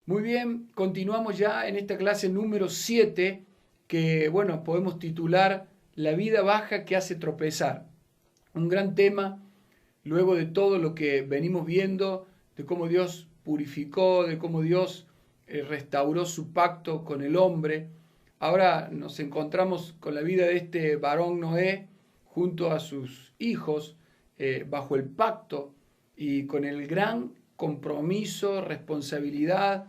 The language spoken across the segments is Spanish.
Muy bien, continuamos ya en esta clase número 7 que, bueno, podemos titular La vida baja que hace tropezar. Un gran tema luego de todo lo que venimos viendo, de cómo Dios purificó, de cómo Dios restauró su pacto con el hombre. Ahora nos encontramos con la vida de este varón Noé junto a sus hijos bajo el pacto y con el gran compromiso, responsabilidad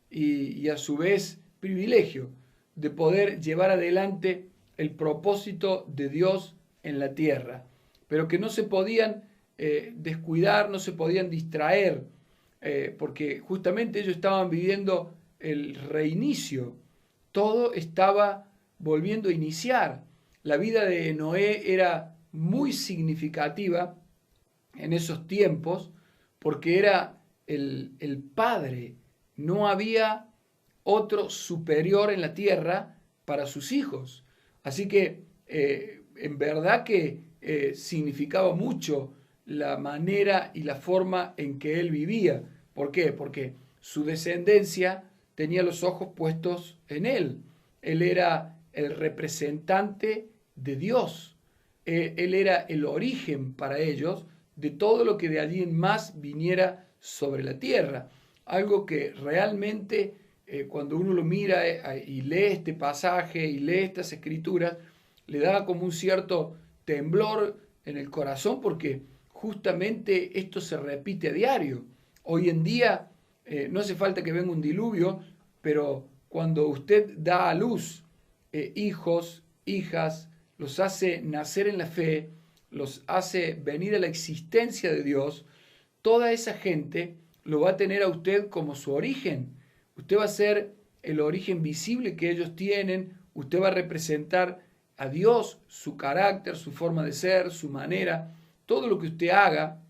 y a su vez privilegio de poder llevar adelante el propósito de Dios en la tierra, pero que no se podían descuidar, no se podían distraer, porque justamente ellos estaban viviendo el reinicio, todo estaba volviendo a iniciar. La vida de Noé era muy significativa en esos tiempos porque era el padre, no había otro superior en la tierra para sus hijos. Así que en verdad que significaba mucho la manera y la forma en que él vivía. ¿Por qué? Porque su descendencia tenía los ojos puestos en él. Él era el representante de Dios. Él era el origen para ellos de todo lo que de allí en más viniera sobre la tierra. Algo que realmente cuando uno lo mira y lee este pasaje y lee estas escrituras, le da como un cierto temblor en el corazón porque justamente esto se repite a diario. Hoy en día no hace falta que venga un diluvio, pero cuando usted da a luz hijos, hijas, los hace nacer en la fe, los hace venir a la existencia de Dios, toda esa gente lo va a tener a usted como su origen. Usted va a ser el origen visible que ellos tienen, usted va a representar a Dios, su carácter, su forma de ser, su manera, todo lo que usted haga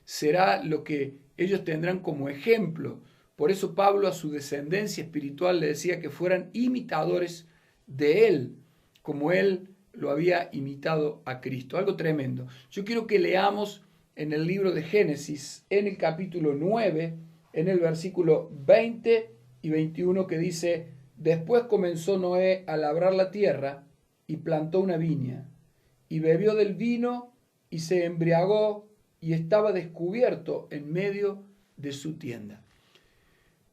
será lo que ellos tendrán como ejemplo. Por eso Pablo a su descendencia espiritual le decía que fueran imitadores de él, como él lo había imitado a Cristo. Algo tremendo. Yo quiero que leamos en el libro de Génesis, en el capítulo 9, en el versículo 20 y 21, que dice: Después comenzó Noé a labrar la tierra y plantó una viña, y bebió del vino y se embriagó y estaba descubierto en medio de su tienda.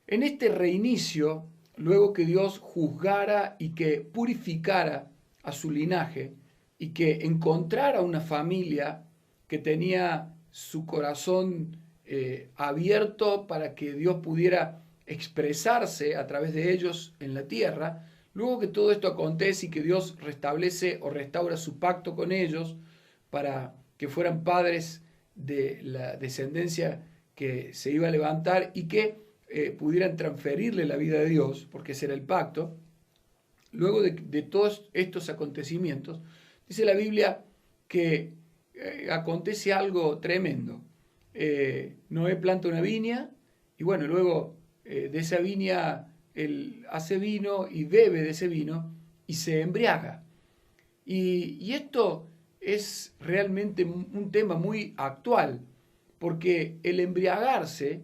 En este reinicio, luego que Dios juzgara y que purificara a su linaje y que encontrara una familia que tenía su corazón abierto para que Dios pudiera expresarse a través de ellos en la tierra, luego que todo esto acontece y que Dios restablece o restaura su pacto con ellos para que fueran padres de la descendencia que se iba a levantar y que pudieran transferirle la vida de Dios, porque ese era el pacto. Luego de todos estos acontecimientos, dice la Biblia que acontece algo tremendo. Noé planta una viña y bueno, luego de esa viña él hace vino y bebe de ese vino y se embriaga. Y esto es realmente un tema muy actual, porque el embriagarse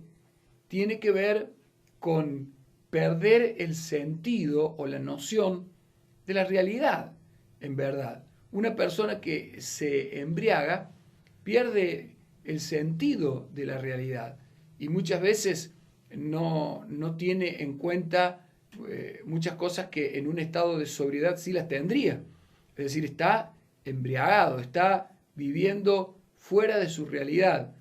tiene que ver con perder el sentido o la noción de la realidad, en verdad. Una persona que se embriaga pierde el sentido de la realidad y muchas veces no tiene en cuenta muchas cosas que en un estado de sobriedad sí las tendría. Es decir, está embriagado, está viviendo fuera de su realidad.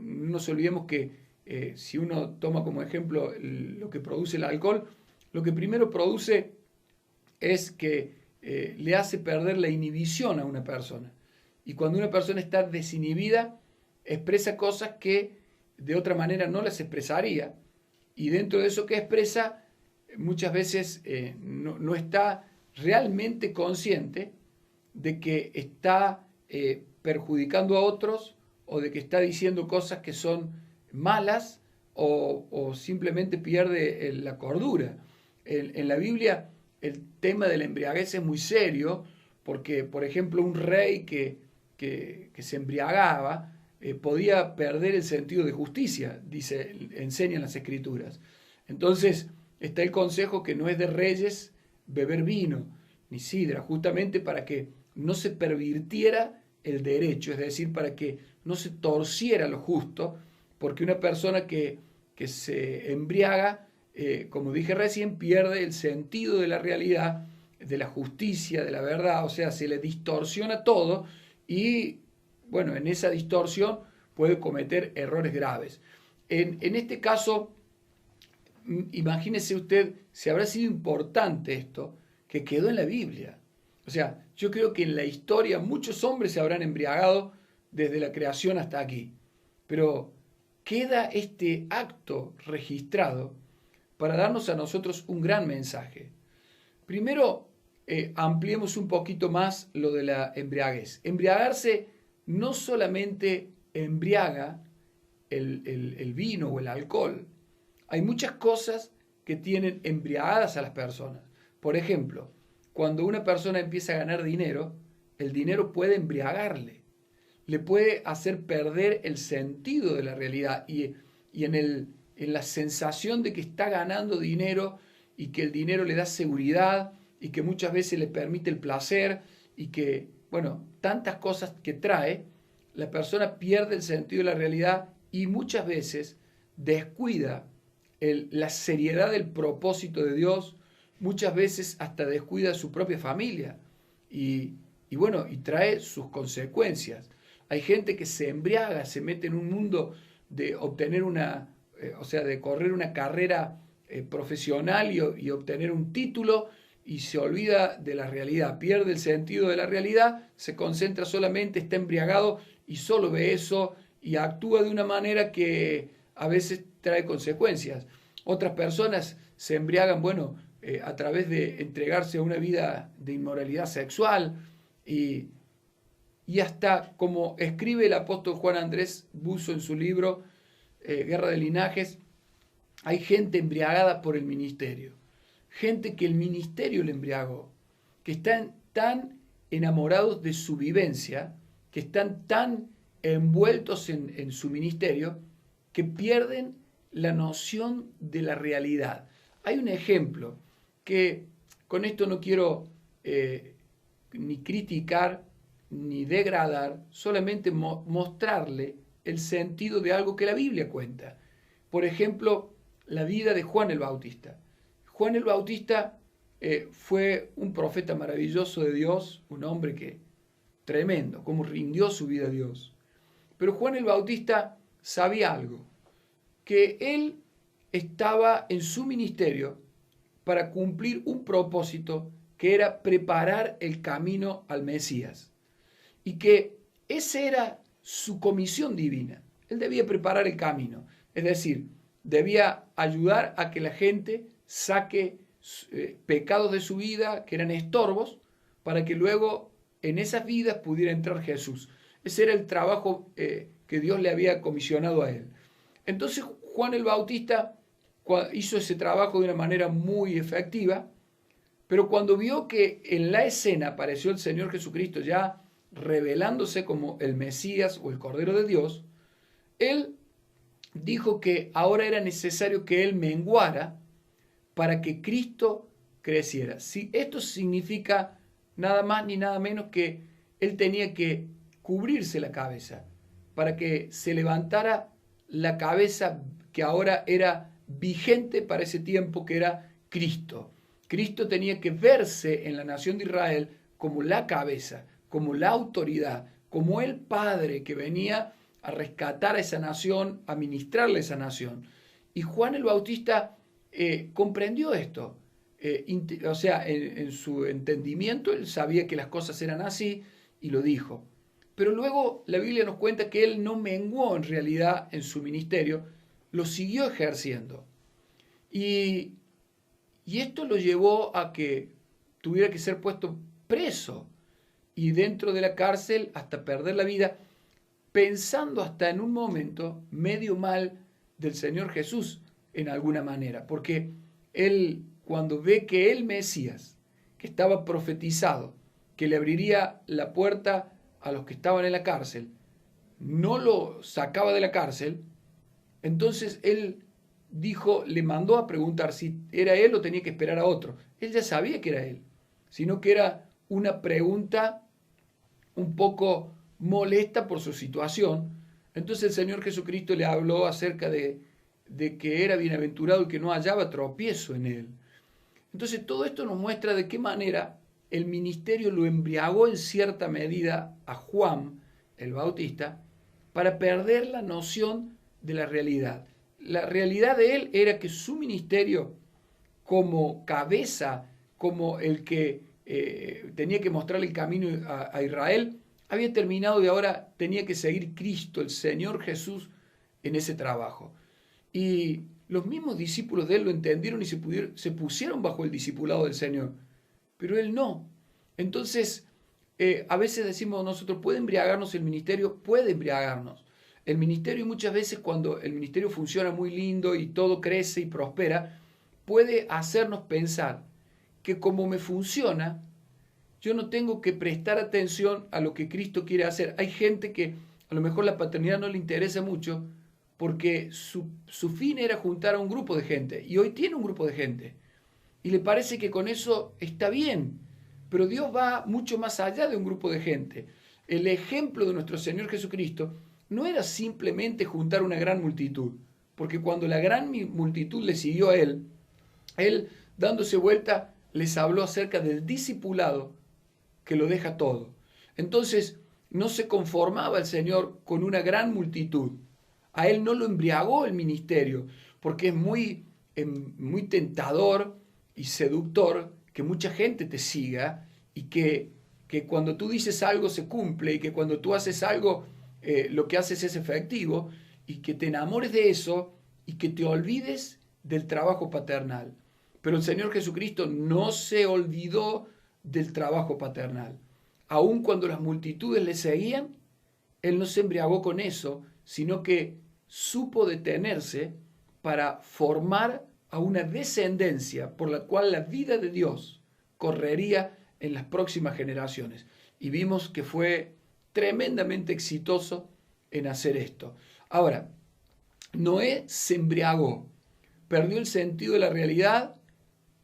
No nos olvidemos que si uno toma como ejemplo lo que produce el alcohol, lo que primero produce es que le hace perder la inhibición a una persona. Y cuando una persona está desinhibida, expresa cosas que de otra manera no las expresaría. Y dentro de eso que expresa, muchas veces no está realmente consciente de que está perjudicando a otros o de que está diciendo cosas que son malas o simplemente pierde la cordura. En la Biblia el tema de la embriaguez es muy serio porque, por ejemplo, un rey que se embriagaba podía perder el sentido de justicia, enseñan las Escrituras. Entonces está el consejo que no es de reyes beber vino ni sidra, justamente para que no se pervirtiera el derecho, es decir, para que no se torciera lo justo, porque una persona que se embriaga, como dije recién, pierde el sentido de la realidad, de la justicia, de la verdad, o sea, se le distorsiona todo y, bueno, en esa distorsión puede cometer errores graves. En este caso, imagínese usted si habrá sido importante esto, que quedó en la Biblia. O sea, yo creo que en la historia muchos hombres se habrán embriagado desde la creación hasta aquí. Pero queda este acto registrado para darnos a nosotros un gran mensaje. Primero, ampliemos un poquito más lo de la embriaguez. Embriagarse no solamente embriaga el vino o el alcohol. Hay muchas cosas que tienen embriagadas a las personas. Por ejemplo, cuando una persona empieza a ganar dinero, el dinero puede embriagarle, le puede hacer perder el sentido de la realidad y en la sensación de que está ganando dinero y que el dinero le da seguridad y que muchas veces le permite el placer y que, bueno, tantas cosas que trae, la persona pierde el sentido de la realidad y muchas veces descuida la seriedad del propósito de Dios, muchas veces hasta descuida a su propia familia y bueno, y trae sus consecuencias. Hay gente que se embriaga, se mete en un mundo de obtener o sea, de correr una carrera profesional y obtener un título y se olvida de la realidad, pierde el sentido de la realidad, se concentra solamente, está embriagado y solo ve eso y actúa de una manera que a veces trae consecuencias. Otras personas se embriagan, bueno, a través de entregarse a una vida de inmoralidad sexual y hasta como escribe el apóstol Juan Andrés Buzo en su libro Guerra de Linajes, hay gente embriagada por el ministerio, gente que el ministerio le embriagó, que están tan enamorados de su vivencia, que están tan envueltos en su ministerio, que pierden la noción de la realidad. Hay un ejemplo que con esto no quiero ni criticar ni degradar, solamente mostrarle el sentido de algo que la Biblia cuenta. Por ejemplo, la vida de Juan el Bautista. Juan el Bautista fue un profeta maravilloso de Dios, un hombre que tremendo, cómo rindió su vida a Dios. Pero Juan el Bautista sabía algo, que él estaba en su ministerio para cumplir un propósito que era preparar el camino al Mesías. Y que esa era su comisión divina. Él debía preparar el camino. Es decir, debía ayudar a que la gente saque pecados de su vida que eran estorbos para que luego en esas vidas pudiera entrar Jesús. Ese era el trabajo que Dios le había comisionado a él. Entonces Juan el Bautista hizo ese trabajo de una manera muy efectiva, pero cuando vio que en la escena apareció el Señor Jesucristo ya revelándose como el Mesías o el Cordero de Dios, él dijo que ahora era necesario que él menguara para que Cristo creciera. Si esto significa nada más ni nada menos que él tenía que cubrirse la cabeza para que se levantara la cabeza que ahora era vigente para ese tiempo, que era Cristo. Cristo tenía que verse en la nación de Israel como la cabeza, como la autoridad, como el Padre que venía a rescatar a esa nación, a ministrarle a esa nación. Y Juan el Bautista comprendió esto. O sea, en su entendimiento él sabía que las cosas eran así y lo dijo. Pero luego la Biblia nos cuenta que él no menguó en realidad en su ministerio, lo siguió ejerciendo. Y esto lo llevó a que tuviera que ser puesto preso y dentro de la cárcel hasta perder la vida, pensando hasta en un momento medio mal del Señor Jesús en alguna manera, porque él cuando ve que el Mesías, que estaba profetizado, que le abriría la puerta a los que estaban en la cárcel, no lo sacaba de la cárcel, entonces él dijo, le mandó a preguntar si era él o tenía que esperar a otro. Él ya sabía que era él, sino que era una pregunta un poco molesta por su situación. Entonces el Señor Jesucristo le habló acerca de que era bienaventurado y que no hallaba tropiezo en él. Entonces todo esto nos muestra de qué manera el ministerio lo embriagó en cierta medida a Juan el Bautista para perder la noción de la realidad. La realidad de él era que su ministerio como cabeza, como el que tenía que mostrarle el camino a Israel, había terminado y ahora tenía que seguir Cristo, el Señor Jesús, en ese trabajo. Y los mismos discípulos de él lo entendieron y se pusieron bajo el discipulado del Señor, pero él no. Entonces, a veces decimos nosotros, ¿puede embriagarnos el ministerio? Puede embriagarnos. El ministerio muchas veces cuando el ministerio funciona muy lindo y todo crece y prospera, puede hacernos pensar que como me funciona, yo no tengo que prestar atención a lo que Cristo quiere hacer. Hay gente que a lo mejor la paternidad no le interesa mucho porque su fin era juntar a un grupo de gente y hoy tiene un grupo de gente y le parece que con eso está bien, pero Dios va mucho más allá de un grupo de gente. El ejemplo de nuestro Señor Jesucristo no era simplemente juntar una gran multitud, porque cuando la gran multitud le siguió a él dándose vuelta les habló acerca del discipulado que lo deja todo. Entonces no se conformaba el Señor con una gran multitud. A él no lo embriagó el ministerio, porque es muy tentador y seductor que mucha gente te siga y que cuando tú dices algo se cumple y que cuando tú haces algo lo que haces es efectivo y que te enamores de eso y que te olvides del trabajo paternal. Pero el Señor Jesucristo no se olvidó del trabajo paternal. Aun cuando las multitudes le seguían, él no se embriagó con eso, sino que supo detenerse para formar a una descendencia por la cual la vida de Dios correría en las próximas generaciones. Y vimos que fue tremendamente exitoso en hacer esto. Ahora, Noé se embriagó, perdió el sentido de la realidad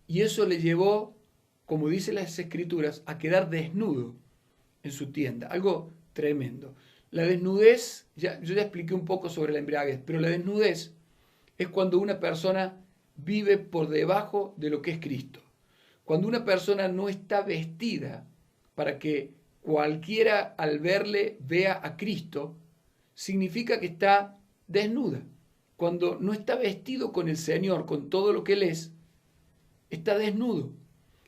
y eso le llevó, como dicen las Escrituras, a quedar desnudo en su tienda. Algo tremendo. La desnudez, yo ya expliqué un poco sobre la embriaguez, pero la desnudez es cuando una persona vive por debajo de lo que es Cristo. Cuando una persona no está vestida para que cualquiera al verle vea a Cristo, significa que está desnuda. Cuando no está vestido con el Señor, con todo lo que Él es, está desnudo.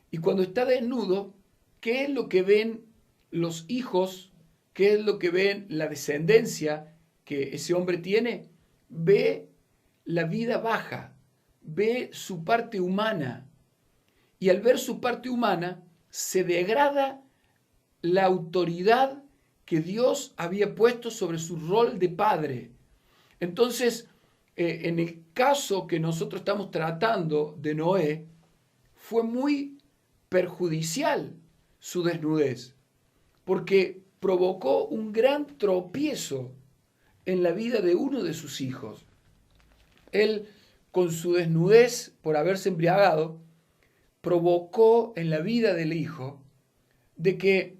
Y cuando está desnudo, ¿qué es lo que ven los hijos? ¿Qué es lo que ven la descendencia que ese hombre tiene? Ve la vida baja, ve su parte humana. Y al ver su parte humana, se degrada la autoridad que Dios había puesto sobre su rol de padre. Entonces, en el caso que nosotros estamos tratando de Noé, fue muy perjudicial su desnudez, porque provocó un gran tropiezo en la vida de uno de sus hijos. Él, con su desnudez por haberse embriagado, provocó en la vida del hijo de que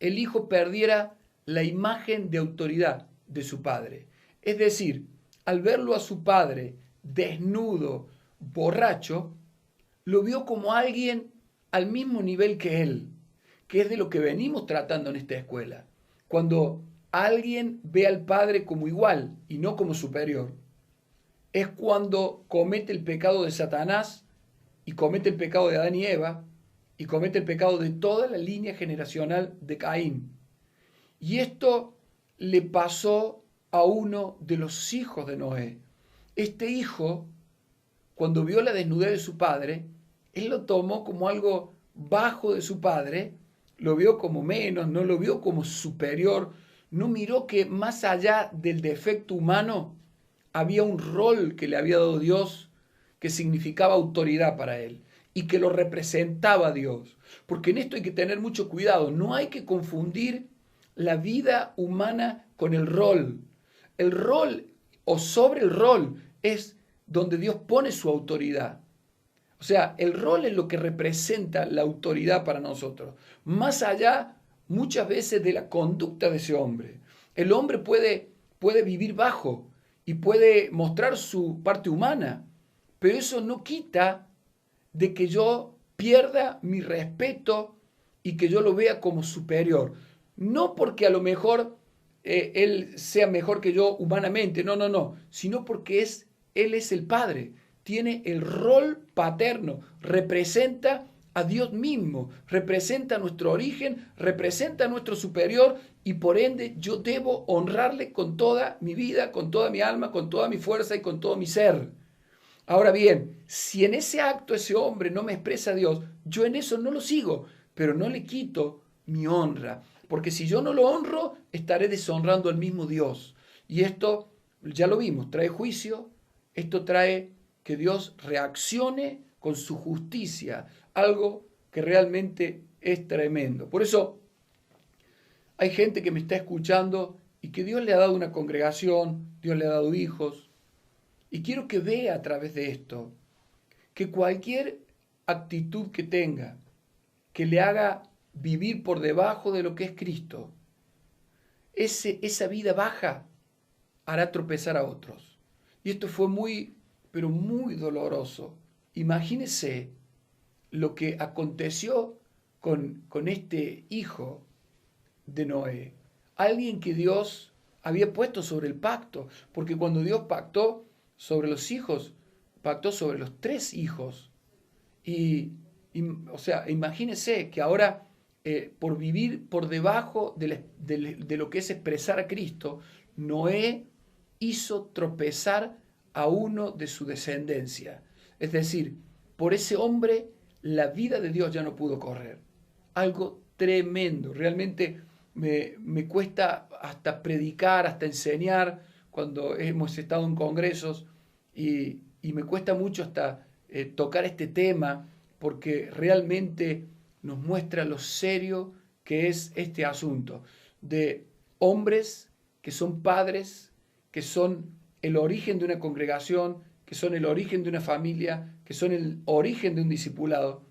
el hijo perdiera la imagen de autoridad de su padre. Es decir, al verlo a su padre desnudo, borracho, lo vio como alguien al mismo nivel que él, que es de lo que venimos tratando en esta escuela. Cuando alguien ve al padre como igual y no como superior, es cuando comete el pecado de Satanás y comete el pecado de Adán y Eva y comete el pecado de toda la línea generacional de Caín. Y esto le pasó a uno de los hijos de Noé. Este hijo, cuando vio la desnudez de su padre, él lo tomó como algo bajo de su padre, lo vio como menos, no lo vio como superior, no miró que más allá del defecto humano había un rol que le había dado Dios que significaba autoridad para él y que lo representaba a Dios. Porque en esto hay que tener mucho cuidado, no hay que confundir la vida humana con el rol. El rol o sobre el rol es donde Dios pone su autoridad. O sea, el rol es lo que representa la autoridad para nosotros. Más allá, muchas veces, de la conducta de ese hombre. El hombre puede vivir bajo y puede mostrar su parte humana, pero eso no quita de que yo pierda mi respeto y que yo lo vea como superior. No porque a lo mejor él sea mejor que yo humanamente, no, sino porque él es el Padre, tiene el rol paterno, representa a Dios mismo, representa nuestro origen, representa a nuestro superior y por ende yo debo honrarle con toda mi vida, con toda mi alma, con toda mi fuerza y con todo mi ser. Ahora bien, si en ese acto ese hombre no me expresa a Dios, yo en eso no lo sigo, pero no le quito mi honra, porque si yo no lo honro, estaré deshonrando al mismo Dios. Y esto, ya lo vimos, trae juicio, esto trae que Dios reaccione con su justicia, algo que realmente es tremendo. Por eso hay gente que me está escuchando y que Dios le ha dado una congregación, Dios le ha dado hijos, y quiero que vea a través de esto que cualquier actitud que tenga, que le haga vivir por debajo de lo que es Cristo, esa vida baja hará tropezar a otros. Y esto fue muy, pero muy doloroso. Imagínese lo que aconteció con este hijo de Noé. Alguien que Dios había puesto sobre el pacto, porque cuando Dios pactó sobre los hijos, pactó sobre los 3 hijos. O sea, imagínese que ahora, por vivir por debajo de lo que es expresar a Cristo, Noé hizo tropezar a uno de su descendencia. Es decir, por ese hombre la vida de Dios ya no pudo correr. Algo tremendo. Realmente me cuesta hasta predicar, hasta enseñar cuando hemos estado en congresos y me cuesta mucho hasta tocar este tema porque realmente nos muestra lo serio que es este asunto de hombres que son padres, que son el origen de una congregación, que son el origen de una familia, que son el origen de un discipulado,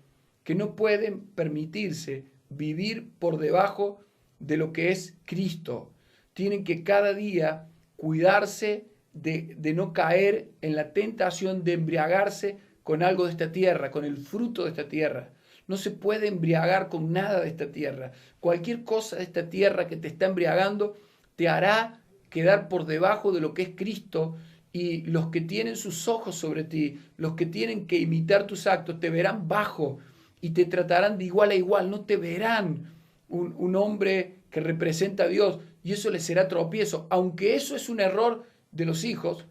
que no pueden permitirse vivir por debajo de lo que es Cristo. Tienen que cada día cuidarse de no caer en la tentación de embriagarse con algo de esta tierra, con el fruto de esta tierra. No se puede embriagar con nada de esta tierra. Cualquier cosa de esta tierra que te está embriagando te hará quedar por debajo de lo que es Cristo, y los que tienen sus ojos sobre ti, los que tienen que imitar tus actos, te verán bajo y te tratarán de igual a igual. No te verán un hombre que representa a Dios, y eso les será tropiezo, aunque eso es un error de los hijos,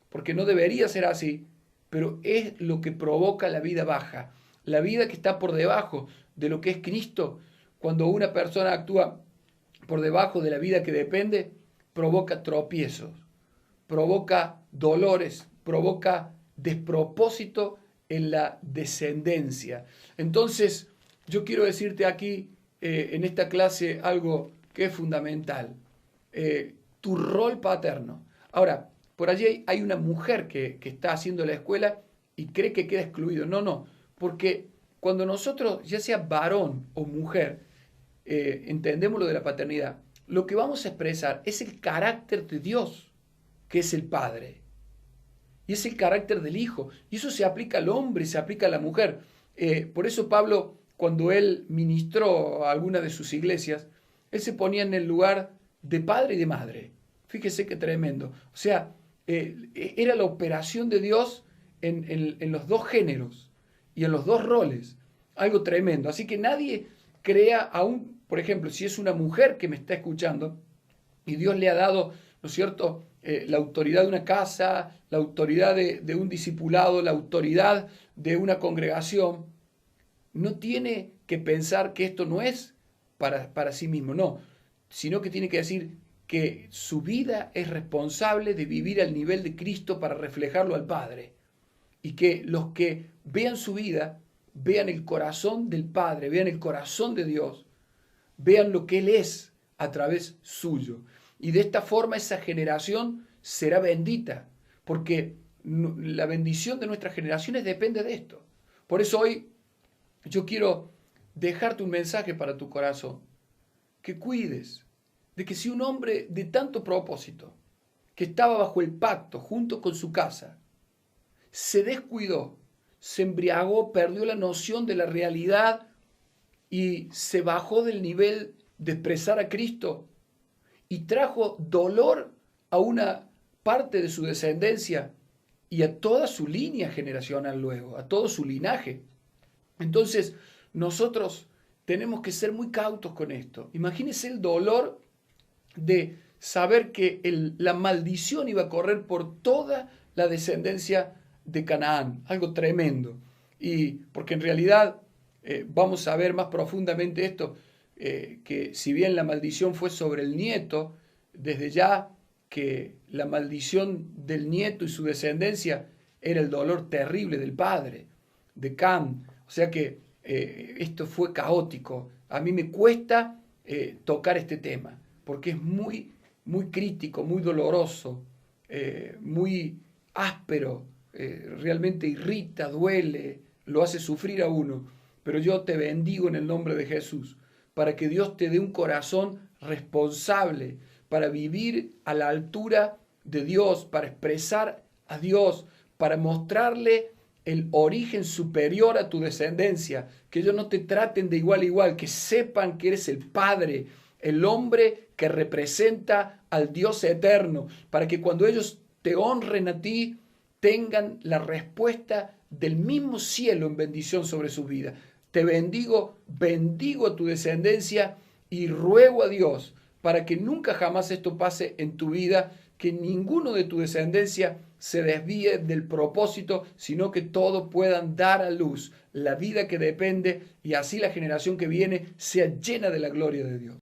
porque no debería ser así, pero es lo que provoca la vida baja, la vida que está por debajo de lo que es Cristo. Cuando una persona actúa por debajo de la vida que depende, provoca tropiezos, provoca dolores, provoca despropósito en la descendencia. Entonces, yo quiero decirte aquí, en esta clase, algo que es fundamental. Tu rol paterno. Ahora, por allí hay una mujer que está haciendo la escuela y cree que queda excluido. No, porque cuando nosotros, ya sea varón o mujer, entendemos lo de la paternidad, lo que vamos a expresar es el carácter de Dios, que es el Padre. Y es el carácter del Hijo. Y eso se aplica al hombre, se aplica a la mujer. Por eso Pablo, cuando él ministró a alguna de sus iglesias, él se ponía en el lugar de padre y de madre. Fíjese qué tremendo. O sea, era la operación de Dios en los 2 géneros y en los 2 roles. Algo tremendo. Así que nadie crea, aún, por ejemplo, si es una mujer que me está escuchando y Dios le ha dado, ¿no es cierto?, la autoridad de una casa, la autoridad de un discipulado, la autoridad de una congregación, no tiene que pensar que esto no es para sí mismo, no, sino que tiene que decir que su vida es responsable de vivir al nivel de Cristo para reflejarlo al Padre, y que los que vean su vida vean el corazón del Padre, vean el corazón de Dios, vean lo que Él es, a través suyo. Y de esta forma esa generación será bendita, porque la bendición de nuestras generaciones depende de esto. Por eso hoy yo quiero dejarte un mensaje para tu corazón, que cuides de que si un hombre de tanto propósito, que estaba bajo el pacto junto con su casa, se descuidó, se embriagó, perdió la noción de la realidad y se bajó del nivel de expresar a Cristo y trajo dolor a una parte de su descendencia y a toda su línea generacional luego, a todo su linaje. Entonces, nosotros tenemos que ser muy cautos con esto. Imagínense el dolor de saber que la maldición iba a correr por toda la descendencia de Canaán, algo tremendo. Y porque en realidad vamos a ver más profundamente esto, que si bien la maldición fue sobre el nieto, desde ya que la maldición del nieto y su descendencia era el dolor terrible del padre, de Cam. O sea que esto fue caótico. A mí me cuesta tocar este tema, porque es muy, muy crítico, muy doloroso, muy áspero, realmente irrita, duele, lo hace sufrir a uno. Pero yo te bendigo en el nombre de Jesús, para que Dios te dé un corazón responsable, para vivir a la altura de Dios, para expresar a Dios, para mostrarle el origen superior a tu descendencia, que ellos no te traten de igual a igual, que sepan que eres el Padre, el hombre que representa al Dios eterno, para que cuando ellos te honren a ti, tengan la respuesta del mismo cielo en bendición sobre su vida. Te bendigo, bendigo a tu descendencia y ruego a Dios para que nunca jamás esto pase en tu vida, que ninguno de tu descendencia se desvíe del propósito, sino que todos puedan dar a luz la vida que depende y así la generación que viene sea llena de la gloria de Dios.